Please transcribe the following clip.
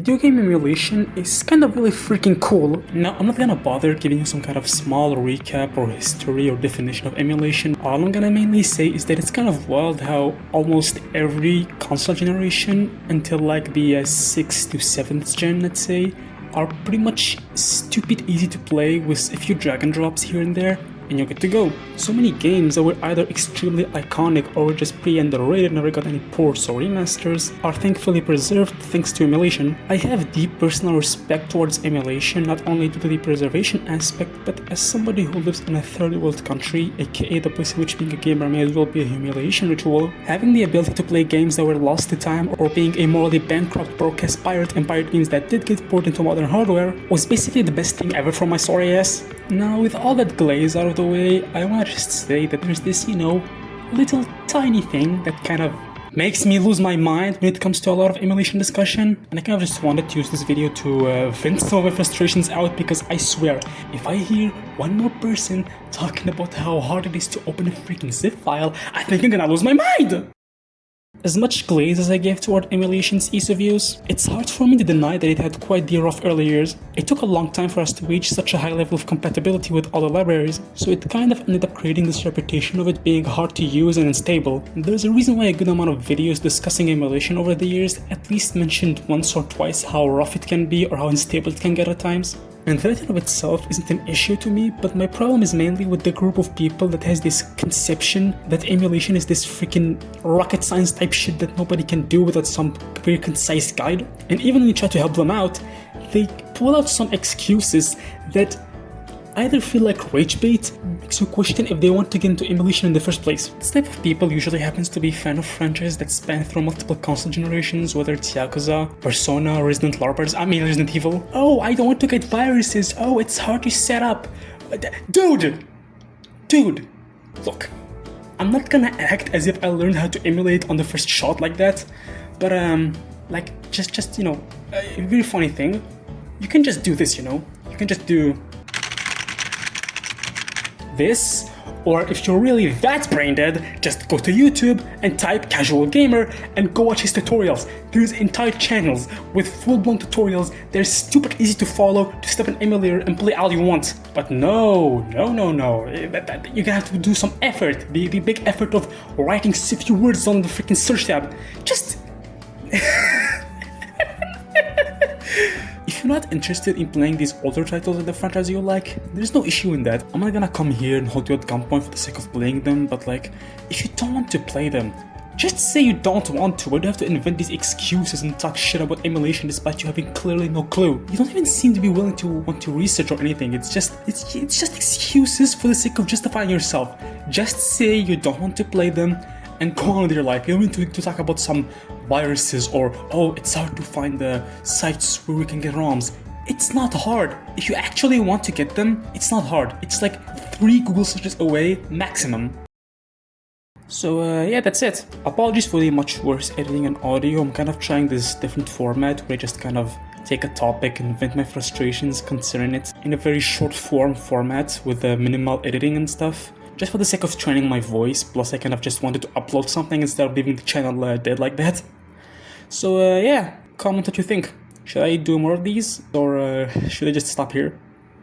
video game emulation is kind of really freaking cool. Now, I'm not gonna bother giving you some kind of small recap or history or definition of emulation. All I'm gonna mainly say is that it's kind of wild how almost every console generation until like the 6th to 7th gen, let's say, are pretty much stupid easy to play with a few drag and drops here and there, and you're good to go. So many games that were either extremely iconic or just pretty underrated, never got any ports or remasters, are thankfully preserved thanks to emulation. I have deep personal respect towards emulation, not only due to the preservation aspect, but as somebody who lives in a third world country, aka the place in which being a gamer may as well be a humiliation ritual, having the ability to play games that were lost to time or being a morally bankrupt broadcast pirate and pirate games that did get ported into modern hardware was basically the best thing ever for my sorry ass. Now, with all that glaze out of the way, I want to just say that there's this, little tiny thing that kind of makes me lose my mind when it comes to a lot of emulation discussion, and I kind of just wanted to use this video to vent some of my frustrations out, because I swear, if I hear one more person talking about how hard it is to open a freaking zip file, I think I'm gonna lose my mind! As much glaze as I gave toward emulation's ease of use, it's hard for me to deny that it had quite the rough early years. It took a long time for us to reach such a high level of compatibility with all the libraries, so it kind of ended up creating this reputation of it being hard to use and unstable. There's a reason why a good amount of videos discussing emulation over the years at least mentioned once or twice how rough it can be or how unstable it can get at times. And that in of itself isn't an issue to me, but my problem is mainly with the group of people that has this conception that emulation is this freaking rocket science type shit that nobody can do without some very concise guide. And even when you try to help them out, they pull out some excuses that either feel like rage bait, makes you question if they want to get into emulation in the first place. This type of people usually happens to be a fan of franchises that span through multiple console generations, whether it's Yakuza, Persona, Resident Evil. Oh, I don't want to get viruses. Oh, it's hard to set up. Dude, look, I'm not gonna act as if I learned how to emulate on the first shot like that, but just a very funny thing, you can just do this, you can just do this, or if you're really that brain dead, just go to YouTube and type casual gamer and go watch his tutorials. There's entire channels with full-blown tutorials. They're stupid easy to follow, to step an emulator and play all you want. But no, you're gonna have to do some effort, the big effort of writing a few words on the freaking search tab. Just if you're not interested in playing these older titles of the franchise you like, there's no issue in that. I'm not gonna come here and hold you at gunpoint for the sake of playing them, but if you don't want to play them, just say you don't want to. Why do you have to invent these excuses and talk shit about emulation despite you having clearly no clue? You don't even seem to be willing to want to research or anything. It's just excuses for the sake of justifying yourself. Just say you don't want to play them and go on with your life. You don't need to talk about some viruses or, oh, it's hard to find the sites where we can get ROMs. It's not hard. If you actually want to get them, it's not hard. It's like 3 Google searches away, maximum. So yeah, that's it. Apologies for the much worse editing and audio. I'm kind of trying this different format where I just kind of take a topic and vent my frustrations concerning it in a very short form format with minimal editing and stuff, just for the sake of training my voice. Plus I kind of just wanted to upload something instead of leaving the channel dead like that. So yeah, comment what you think. Should I do more of these, or should I just stop here?